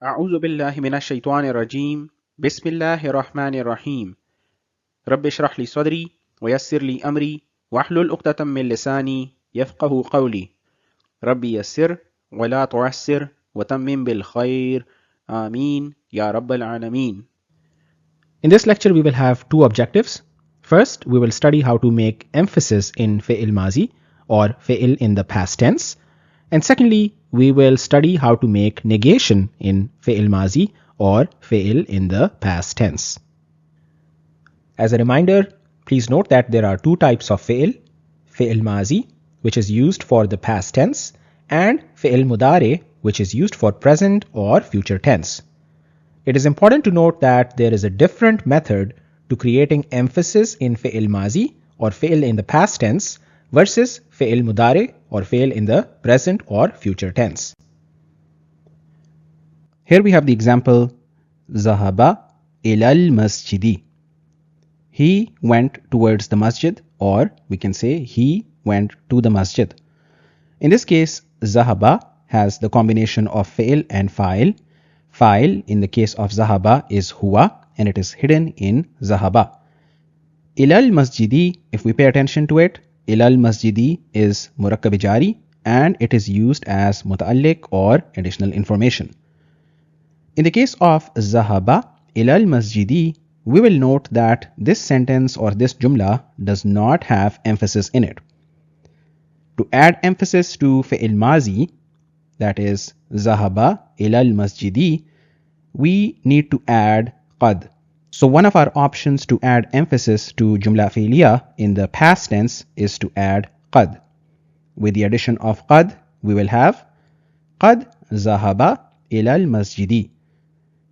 أعوذ بالله من الشيطان الرجيم بسم الله الرحمن الرحيم رب اشرح لي صدري ويسر لي أمري واحلل عقدة من لساني يفقه قولي ربي يسر ولا تعسر وتمم بالخير آمين يا رب العالمين. In this lecture, we will have two objectives. First, we will study how to make emphasis in fi'il mazi or fi'il in the past tense. And secondly, we will study how to make negation in fi'il mazi or fi'il in the past tense. As a reminder, please note that there are two types of fi'il mazi, which is used for the past tense, and fi'il mudare, which is used for present or future tense. It is important to note that there is a different method to creating emphasis in fi'il mazi or fi'il in the past tense versus fi'il mudare or fi'il in the present or future tense. Here we have the example Zahaba ilal masjidi. He went towards the masjid, or we can say he went to the masjid. In this case, Zahaba has the combination of fi'il and fa'il. Fa'il in the case of Zahaba is huwa, and it is hidden in Zahaba. Ilal masjidi, if we pay attention to it, ilal masjidi is murakkab jari, and it is used as muta'alliq or additional information. In the case of Zahaba ilal masjidi, we will note that this sentence or this jumla does not have emphasis in it. To add emphasis to fi'il mazi, that is Zahaba ilal masjidi, we need to add qad. So one of our options to add emphasis to jumla fi'liya in the past tense is to add qad. With the addition of qad, we will have qad zahaba ilal masjidi.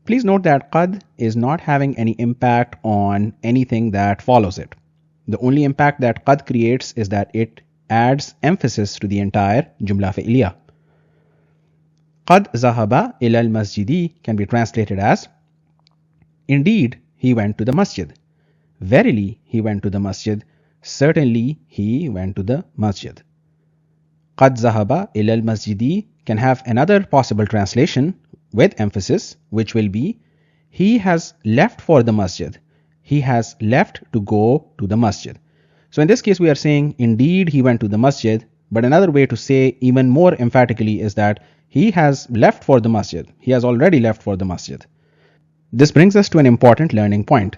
Please note that qad is not having any impact on anything that follows it. The only impact that qad creates is that it adds emphasis to the entire jumla fi'liya. Qad zahaba ilal masjidi can be translated as, indeed, he went to the masjid. Verily, he went to the masjid. Certainly, he went to the masjid. Qad zahaba ilal masjidi can have another possible translation with emphasis, which will be, he has left for the masjid. He has left to go to the masjid. So in this case, we are saying, indeed, he went to the masjid. But another way to say even more emphatically is that he has left for the masjid. He has already left for the masjid. This brings us to an important learning point.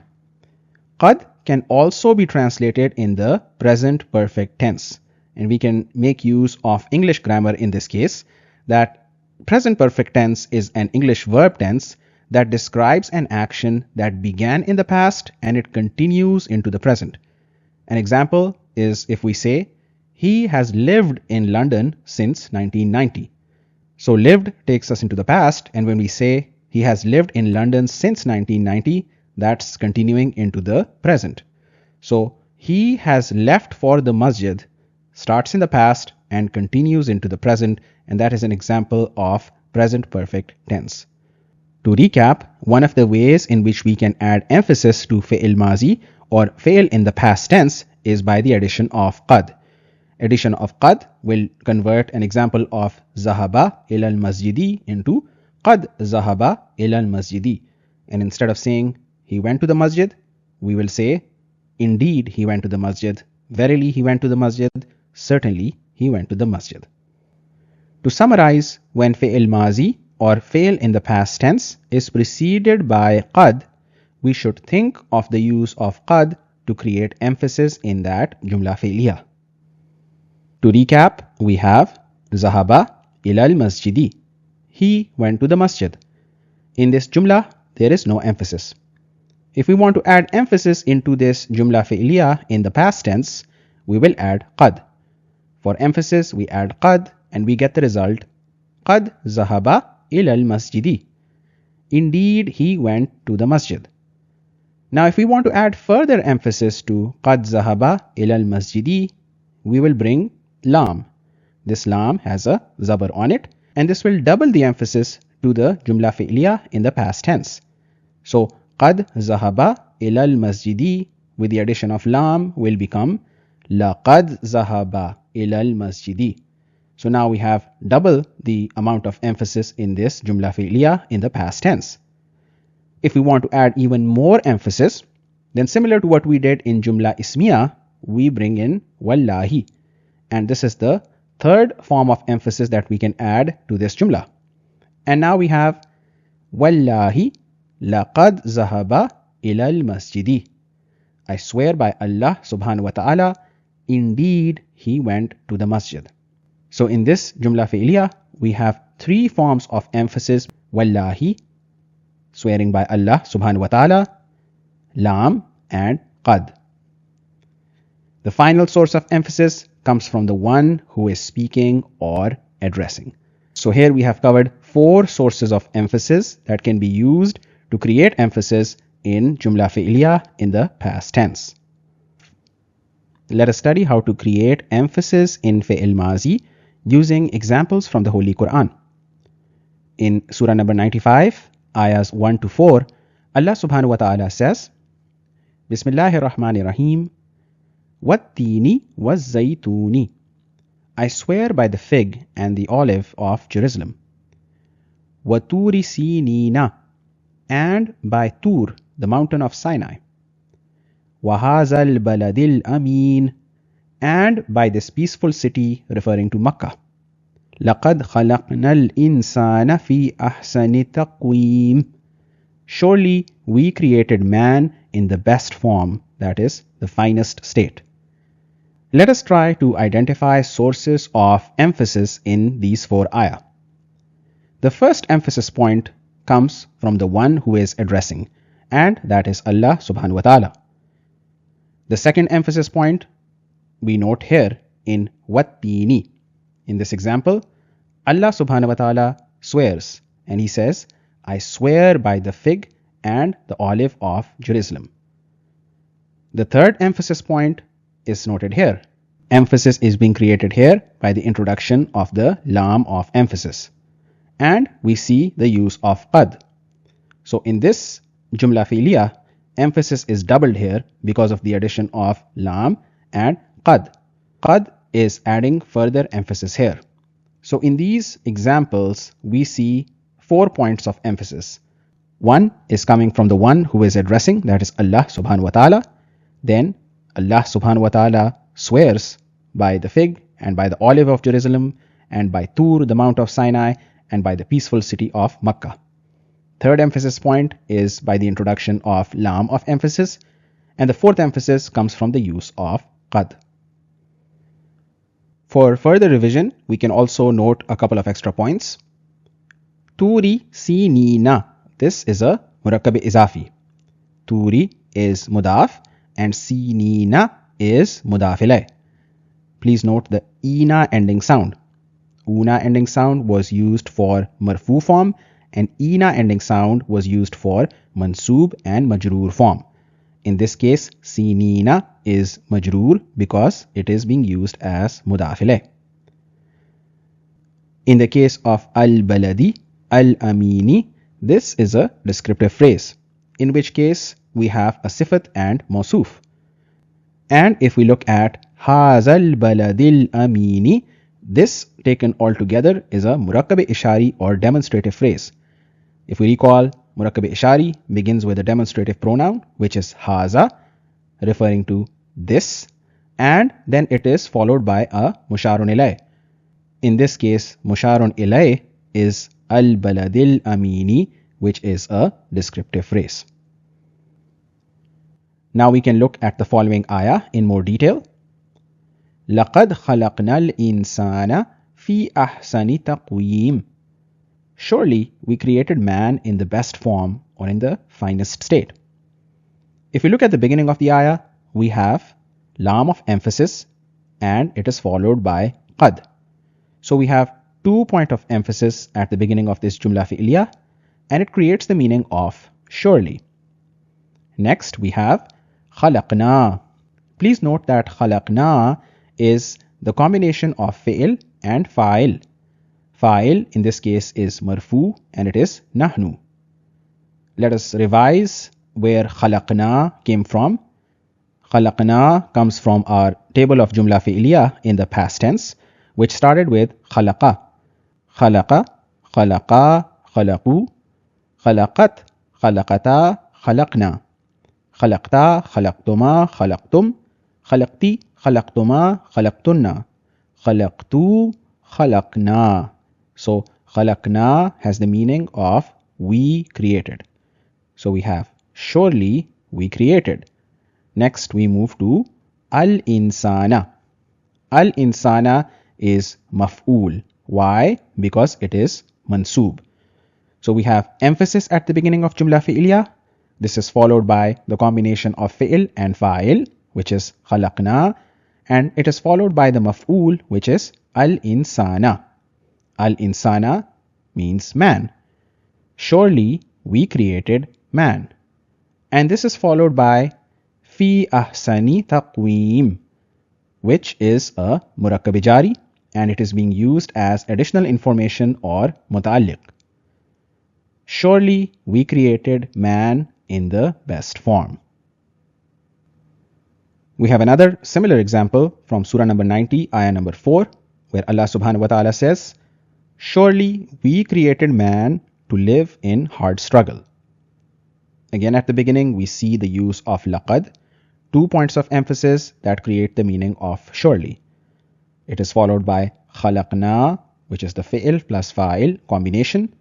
Qad can also be translated in the present perfect tense. And we can make use of English grammar in this case, that present perfect tense is an English verb tense that describes an action that began in the past and it continues into the present. An example is if we say, he has lived in London since 1990. So lived takes us into the past, and when we say he has lived in London since 1990, that's continuing into the present. So he has left for the masjid starts in the past and continues into the present, and that is an example of present perfect tense. To recap, one of the ways in which we can add emphasis to fi'il mazi or fi'il in the past tense is by the addition of qad. Addition of qad will convert an example of zahaba ilal masjidi into qad zahaba ilal masjidi. And instead of saying he went to the masjid, we will say indeed he went to the masjid. Verily he went to the masjid. Certainly he went to the masjid. To summarize, when fi'il mazi or fi'il in the past tense is preceded by qad, we should think of the use of qad to create emphasis in that jumla fi'liya. To recap, we have Zahaba ilal masjidi. He went to the masjid. In this jumla, there is no emphasis. If we want to add emphasis into this jumla fi'liya in the past tense, we will add qad. For emphasis, we add qad and we get the result qad zahaba ilal masjidi. Indeed, he went to the masjid. Now, if we want to add further emphasis to qad zahaba ilal masjidi, we will bring lam. This lam has a zabar on it, and this will double the emphasis to the jumla fi'liya in the past tense. So, qad zahaba ilal masjidi with the addition of lam will become laqad zahaba ilal masjidi. So now we have double the amount of emphasis in this Jumla Fi'liya in the past tense. If we want to add even more emphasis, then similar to what we did in Jumla Ismiya, we bring in Wallahi. And this is the third form of emphasis that we can add to this Jumla. And now we have Wallahi laqad zahaba ilal masjidi. I swear by Allah subhanahu wa ta'ala, indeed he went to the masjid. So in this Jumla Fi'liya, we have three forms of emphasis: Wallahi, swearing by Allah subhanahu wa ta'ala, Lam, and Qad. The final source of emphasis comes from the one who is speaking or addressing. So here we have covered four sources of emphasis that can be used to create emphasis in Jumla Fi'liya in the past tense. Let us study how to create emphasis in Fi'il Mazi using examples from the Holy Quran. In Surah number 95, ayahs 1 to 4, Allah subhanahu wa ta'ala says, Bismillahir Rahmanir Rahim, Wattini wazzaytuni. I swear by the fig and the olive of Jerusalem. Waturi sinina, and by Tur, the mountain of Sinai. Wahazal baladil amin, and by this peaceful city referring to Makkah. Laqad khalaqnal insana fi ahsani taqweem. Surely we created man in the best form, that is, the finest state. Let us try to identify sources of emphasis in these four ayah. The first emphasis point comes from the one who is addressing, and that is Allah subhanahu wa ta'ala. The second emphasis point we note here in Wattini. In this example, Allah subhanahu wa ta'ala swears, and he says, I swear by the fig and the olive of Jerusalem. The third emphasis point is noted here. Emphasis is being created here by the introduction of the lam of emphasis. And we see the use of qad. So in this Jumla Fi'liya, emphasis is doubled here because of the addition of lam and qad. Qad is adding further emphasis here. So in these examples, we see 4 points of emphasis. One is coming from the one who is addressing, that is Allah subhanahu wa ta'ala. Then Allah subhanahu wa ta'ala swears by the fig and by the olive of Jerusalem and by Tur, the mount of Sinai, and by the peaceful city of Makkah. Third emphasis point is by the introduction of lam of emphasis, and the fourth emphasis comes from the use of qad. For further revision, we can also note a couple of extra points. Turi sinina. This is a murakkab izafi. Turi is mudaf and sinina is mudaf ilay. Please note the ina ending sound. Una ending sound was used for marfu form, and ina ending sound was used for mansoob and majroor form. In this case, sinina is majroor because it is being used as mudaf ilay. In the case of al-baladi, al-amini, this is a descriptive phrase, in which case we have a sifat and mawsoof. And if we look at hazal baladil amini, this taken all together is a murakkab ishari or demonstrative phrase. If we recall, murakkab ishari begins with a demonstrative pronoun, which is haza, referring to this, and then it is followed by a musharun ilay. In this case, musharun ilay is al-baladil amini, which is a descriptive phrase. Now we can look at the following ayah in more detail. لَقَدْ خَلَقْنَا الْإِنسَانَ فِي أَحْسَنِ تَقْوِيمٍ. Surely we created man in the best form or in the finest state. If we look at the beginning of the ayah, we have lam of emphasis and it is followed by qad. So we have 2 points of emphasis at the beginning of this Jumla Fi'liya, and it creates the meaning of surely. Next we have khalaqna. Please note that khalaqna is the combination of fi'il and fa'il. Fa'il in this case is marfu and it is nahnu. Let us revise where khalaqna came from. Khalaqna comes from our table of Jumla Fi'liya in the past tense, which started with khalaqa. Khalaqa, khalaqa, khalaqu, khalaqat, khalaqata, khalaqna. Khalaqta, khalaqtuma, khalaqtum, khalaqti, khalaqtuma, khalaqtunna, khalaqtu, khalaqna. So khalaqna has the meaning of we created. So we have surely we created. Next we move to al-insana. Al-insana is maf'ul. Why? Because it is mansoob. So we have emphasis at the beginning of jumla fi'liya. This is followed by the combination of fi'l and fa'il, which is khalaqna, and it is followed by the maf'ul, which is al-insana. Al-insana means man. Surely we created man. And this is followed by fi ahsani taqweem, which is a murakkab jari, and it is being used as additional information or muta'alliq. Surely we created man in the best form. We have another similar example from Surah number 90, ayah number 4, where Allah subhanahu wa ta'ala says, surely we created man to live in hard struggle. Again, at the beginning, we see the use of laqad, 2 points of emphasis that create the meaning of surely. It is followed by khalaqna, which is the fi'il plus fa'il combination.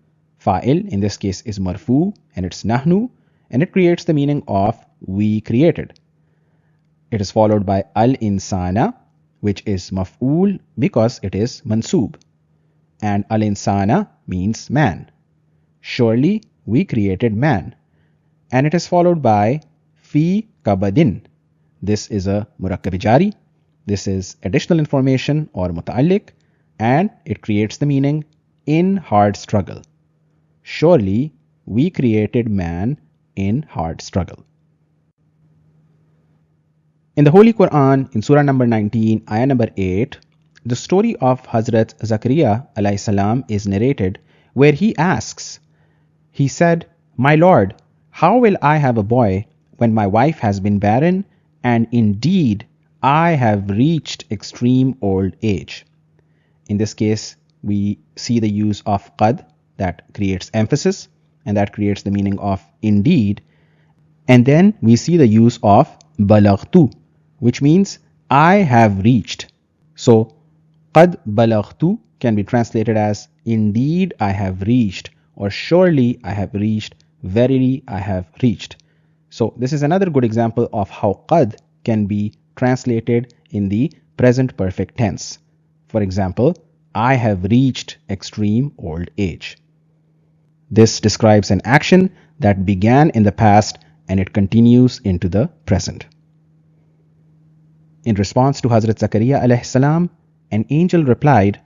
Fa'il in this case is marfu and it's nahnu, and it creates the meaning of we created. It is followed by al-insana, which is maf'ul because it is mansoob. And al-insana means man. Surely we created man. And it is followed by fi kabadin. This is a murakkab jari. This is additional information or muta'alliq, and it creates the meaning in hard struggle. Surely we created man in hard struggle. In the Holy Quran, in Surah number 19, ayah number 8, the story of Hazrat Zakaria alayhi salam is narrated, where he asks, he said, my Lord, how will I have a boy when my wife has been barren, and indeed I have reached extreme old age? In this case, we see the use of qad that creates emphasis, and that creates the meaning of indeed. And then we see the use of balaghtu, which means I have reached. So qad balaghtu can be translated as indeed I have reached, or surely I have reached, verily I have reached. So this is another good example of how qad can be translated in the present perfect tense. For example, I have reached extreme old age. This describes an action that began in the past and it continues into the present. In response to Hazrat Zakaria alayhi salam, an angel replied,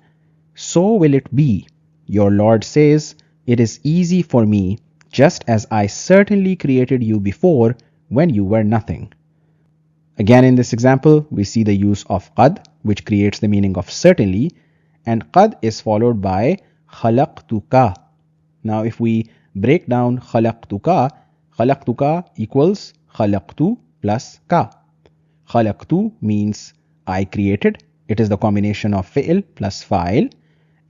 so will it be. Your Lord says, it is easy for me, just as I certainly created you before when you were nothing. Again, in this example, we see the use of qad, which creates the meaning of certainly, and qad is followed by khalaqtuka. Now, if we break down khalaqtuka, khalaqtuka equals khalaqtu plus ka. Khalaqtu means I created. It is the combination of fi'il plus fa'il,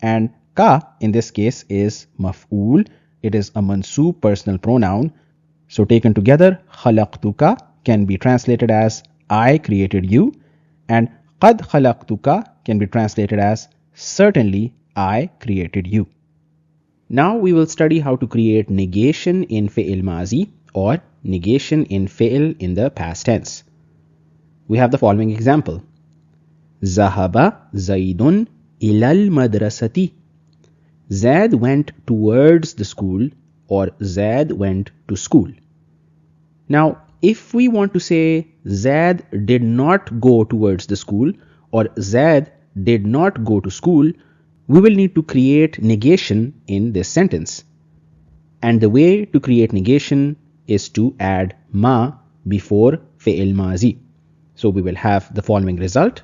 and ka in this case is maf'ul. It is a mansoob personal pronoun. So taken together, khalaqtuka can be translated as I created you, and qad khalaqtuka can be translated as certainly I created you. Now we will study how to create negation in fi'il mazi or negation in fi'il in the past tense. We have the following example. Zahaba Zaidun ilal madrasati. Zaid went towards the school, or Zaid went to school. Now, if we want to say Zaid did not go towards the school, or Zaid did not go to school, we will need to create negation in this sentence. And the way to create negation is to add ma before fi'il mazi. So we will have the following result.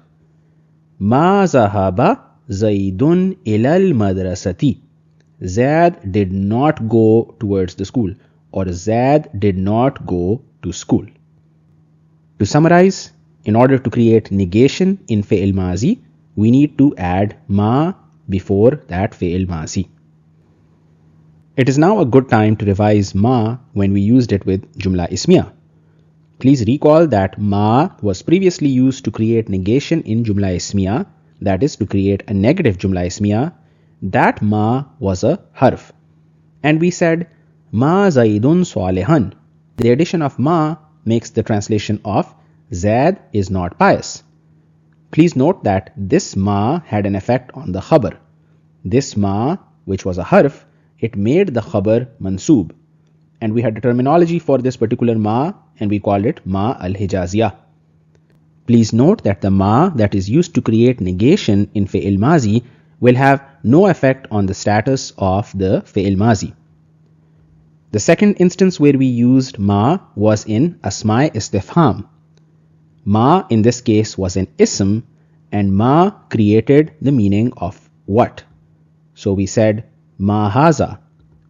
Ma zahaba Zaidun ilal madrasati. Zaid did not go towards the school, or Zaid did not go to school. To summarize, in order to create negation in fi'il mazi, we need to add ma before that fi'il mazi. It is now a good time to revise ma when we used it with Jumla Ismiya. Please recall that ma was previously used to create negation in Jumla Ismiya, that is to create a negative Jumla Ismiya. That ma was a harf. And we said ma Zaidun Salihan. The addition of ma makes the translation of Zaid is not pious. Please note that this ma had an effect on the khabar. This ma, which was a harf, it made the khabar mansoob. And we had a terminology for this particular ma, and we called it ma al-hijaziyah. Please note that the ma that is used to create negation in fi'il mazi will have no effect on the status of the fi'il mazi. The second instance where we used ma was in asma istifham. Ma in this case was an ism, and ma created the meaning of what. So we said ma haza,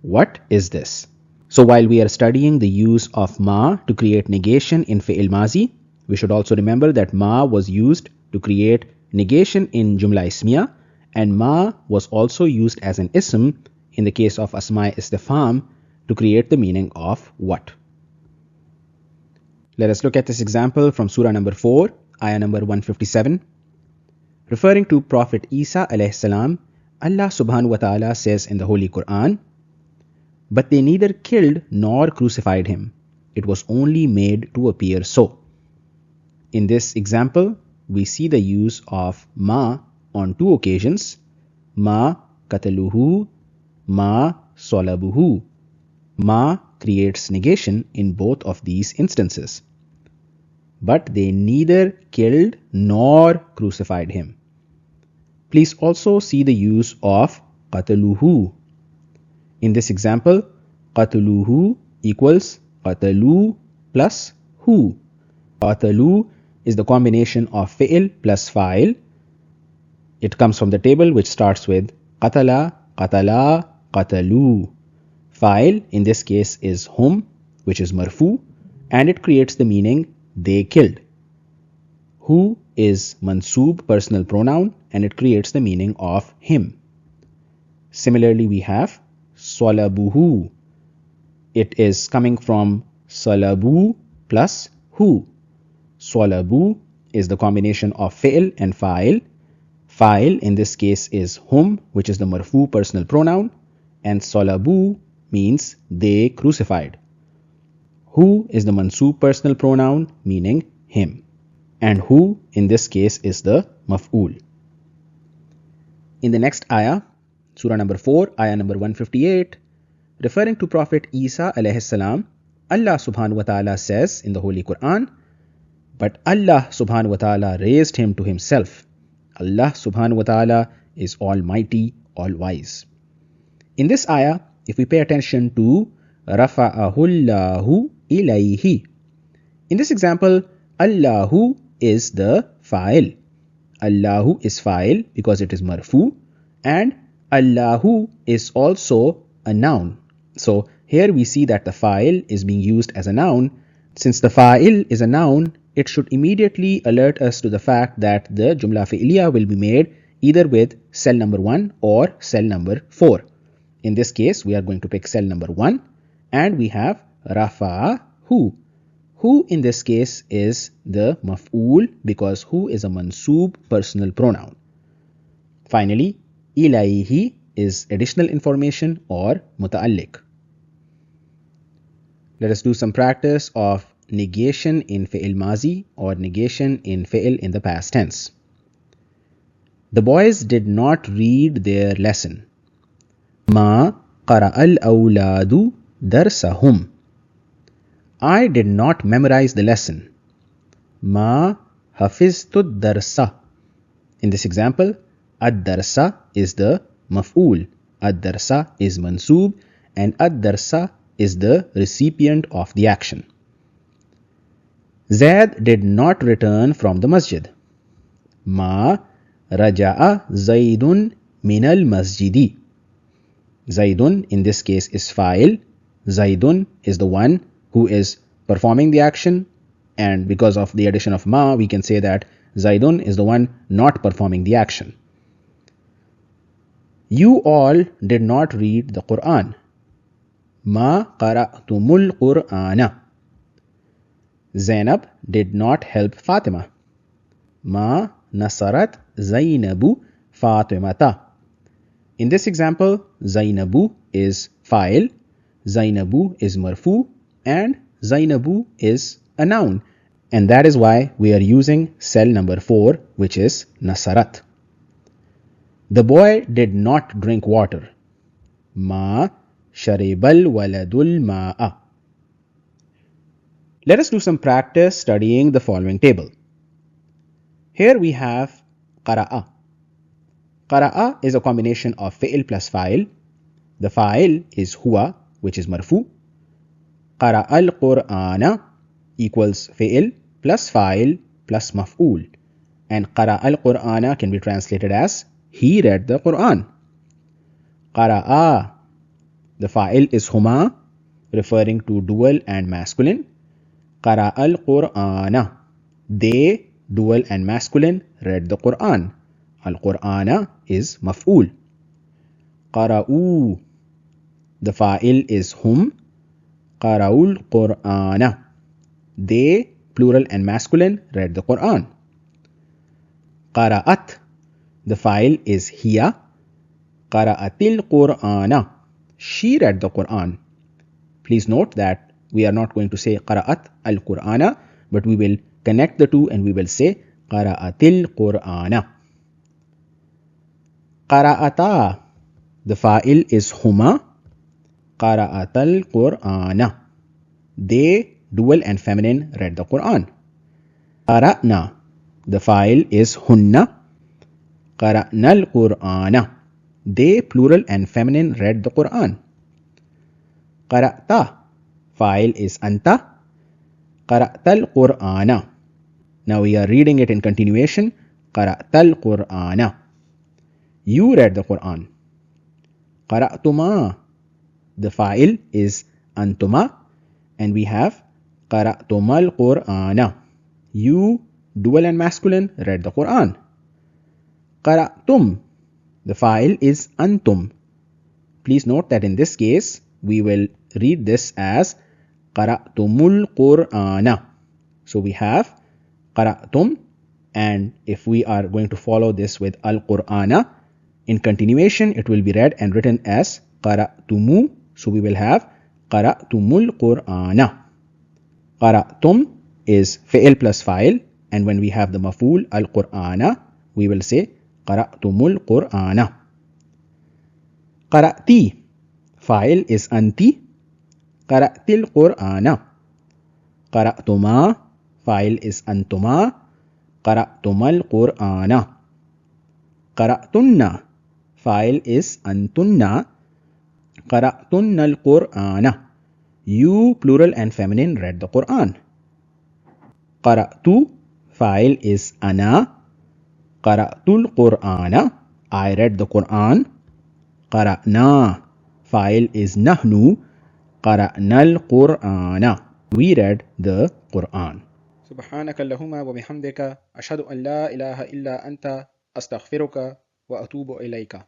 what is this? So while we are studying the use of ma to create negation in fi'il mazi, we should also remember that ma was used to create negation in Jumla Ismiya, and ma was also used as an ism in the case of asma istifham to create the meaning of what. Let us look at this example from Surah number 4, ayah number 157. Referring to Prophet Isa alayhi salam, Allah subhanahu wa ta'ala says in the Holy Quran, "But they neither killed nor crucified him. It was only made to appear so." In this example, we see the use of ma on two occasions, ma qataluhu, ma salabuhu. Ma creates negation in both of these instances. But they neither killed nor crucified him. Please also see the use of qataluhu. In this example, qataluhu equals qatalu plus hu. Qatalu is the combination of fi'il plus fa'il. It comes from the table which starts with qatala, qatala, qatalu. Fa'il in this case is hum, which is marfu, and it creates the meaning they killed. Hu is mansoob personal pronoun, and it creates the meaning of him. Similarly, we have salabuhu. It is coming from salabu plus hu. Salabu is the combination of fi'il and fa'il. Fa'il in this case is hum, which is the marfu personal pronoun, and salabu means they crucified. Hu is the mansoob personal pronoun meaning him, and hu in this case is the maf'ul. In the next ayah, Surah number 4, ayah number 158, referring to Prophet Isa alayhi salam, Allah subhanahu wa ta'ala says in the Holy Quran, "But Allah subhanahu wa ta'ala raised him to himself." Allah subhanahu wa ta'ala is almighty, all-wise. In this ayah, if we pay attention to rafa'ahullahu ilayhi. In this example, Allahu is the fa'il. Allahu is fa'il because it is marfu, and Allahu is also a noun. So here we see that the fa'il is being used as a noun. Since the fa'il is a noun, it should immediately alert us to the fact that the Jumla Fi'liya will be made either with cell number 1 or cell number 4. In this case, we are going to pick cell number 1, and we have rafa'ahu. Hu in this case is the maf'ul because hu is a mansoob personal pronoun. Finally, ilayhi is additional information or muta'alliq. Let us do some practice of negation in fi'il mazi or negation in fi'il in the past tense. The boys did not read their lesson. Ma qara'al awladu darsahum. I did not memorize the lesson. Ma hafiztu darsa. In this example, ad-darsa is the maf'ul. Ad-darsa is mansoob, and ad-darsa is the recipient of the action. Zaid did not return from the masjid. Ma raja'a Zaidun minal masjidi. Zaidun in this case is fa'il. Zaidun is the one who is performing the action, and because of the addition of ma, we can say that Zaidun is the one not performing the action. You all did not read the Quran. Ma qara'tumul Qur'ana. Zainab did not help Fatima. Ma nasarat Zainabu Fatimata. In this example, Zainabu is fa'il, Zainabu is marfu, and Zainabu is a noun. And that is why we are using cell number 4, which is nasarat. The boy did not drink water. Ma sharibal waladul ma'a. Let us do some practice studying the following table. Here we have qara'a. Qara'a is a combination of fi'il plus fa'il. The fa'il is huwa, which is marfu. Qara'al Qur'ana equals fi'il plus fa'il plus maf'ul. And qara'al Qur'ana can be translated as he read the Quran. Qara'a, the fa'il is huma, referring to dual and masculine. Qara'al Qur'ana, they, dual and masculine, read the Quran. Al-Qur'ana is maf'ul. Qara'u, the fa'il is hum. Qara'ul Qur'ana, they, plural and masculine, read the Quran. Qara'at, the fa'il is hiya. Qara'atil Qur'ana, she read the Quran. Please note that we are not going to say qara'at al-Qur'ana, but we will connect the two and we will say qara'atil Qur'ana. Qara'ata, the fa'il is huma. Qara'atal Qur'ana, they, dual and feminine, read the Quran. Qara'na, the fa'il is hunna. Qara'nal Qur'ana, they, plural and feminine, read the Quran. Qara'ta, fa'il is anta. Qara'tal Qur'ana, now we are reading it in continuation. Qara'tal Qur'ana, you read the Quran. Qara'tuma, the fa'il is antuma, and we have qara'tumal Qur'ana, you, dual and masculine, read the Quran. Qara'tum, the fa'il is antum. Please note that in this case we will read this as qara'tumul Qur'ana. So we have qara'tum, and if we are going to follow this with al-Qur'ana, in continuation it will be read and written as qara'tumu. So we will have qara'tumul Qur'ana. Qara'tum is fi'il plus fa'il, and when we have the maf'ul al-Qur'ana, we will say qara'tumul Qur'ana. Qara'ti, fa'il is anti. Qara'til Qur'ana. Qara'tuma, fa'il is antuma. Qara'tumal Qur'ana. Qara'tunna, fa'il is antunna. Qara'tunnal Qur'ana, you, plural and feminine, read the Quran. Qara'tu, fa'il is ana. Qara'tul Qur'ana, I read the Quran. Qara'na, fa'il is nahnu. Qara'nal Qur'ana, we read the Quran. سبحانك اللهم وبحمدك أشهد أن لا إله إلا أنت أستغفرك وأتوب إليك.